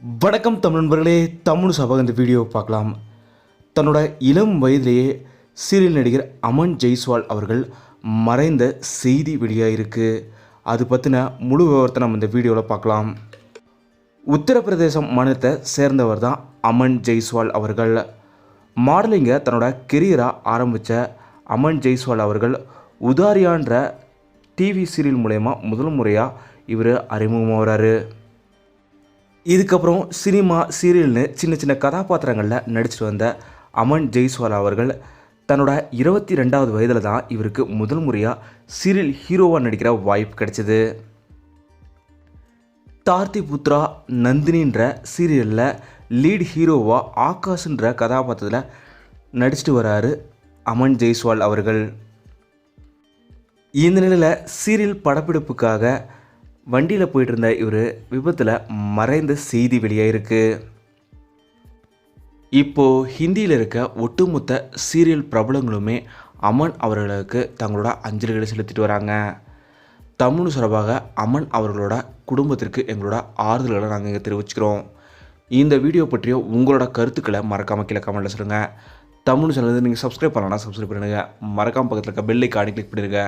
வணக்கம் தமிழ் நண்பர்களே, தமிழ் சபாக இந்த வீடியோ பார்க்கலாம். தன்னோட இளம் வயதிலேயே சீரியல் நடிகர் அமன் ஜெய்ஸ்வால் அவர்கள் மறைந்த செய்தி வெளியாகிருக்கு. அது பற்றின முழு விவரத்தை நம்ம இந்த வீடியோவில் பார்க்கலாம். உத்தரப்பிரதேசம் மாநிலத்தை சேர்ந்தவர் தான் அமன் ஜெய்ஸ்வால் அவர்கள். மாடலிங்கை தன்னோட கெரியராக ஆரம்பித்த அமன் ஜெய்ஸ்வால் அவர்கள் உதாரியான்ற டிவி சீரியல் மூலயமா முதல் முறையாக இவர் அறிமுகமாகிறாரு. இதுக்கப்புறம் சினிமா சீரியல்னு சின்ன சின்ன கதாபாத்திரங்களில் நடிச்சிட்டு வந்த அமன் ஜெய்ஸ்வால் அவர்கள் தன்னோட 22வது வயதில் தான் இவருக்கு முதல் முறையாக சீரியல் ஹீரோவாக நடிக்கிற வாய்ப்பு கிடைச்சிது. தார்த்தி புத்ரா நந்தினின்ற சீரியலில் லீட் ஹீரோவாக ஆகாஷ்ன்ற கதாபாத்திரத்தில் நடிச்சிட்டு வராரு அமன் ஜெய்ஸ்வால் அவர்கள். இந்த நிலையில் சீரியல் படப்பிடிப்புக்காக வண்டியில் போயிட்டு இருந்த இவர் விபத்தில் மறைந்த செய்தி வெளியாகிருக்கு. இப்போது ஹிந்தியில் இருக்க ஒட்டுமொத்த சீரியல் பிரபலங்களுமே அமன் அவர்களுக்கு தங்களோட அஞ்சலிகளை செலுத்திட்டு வராங்க. தமிழ் சார்பாக அமன் அவர்களோட குடும்பத்திற்கு எங்களோட ஆறுதல்களை நாங்கள் இங்கே தெரிவிச்சுக்கிறோம். இந்த வீடியோ பற்றிய உங்களோட கருத்துக்களை மறக்காமல் கீழே கமெண்ட்டில் சொல்லுங்கள். தமிழ் சேனல் நீங்கள் சப்ஸ்கிரைப் பண்ணலாம், சப்ஸ்கிரைப் பண்ணுங்கள். மறக்காமல் பக்கத்தில் இருக்க பெல் ஐக்கானை கிளிக் பண்ணிடுங்க.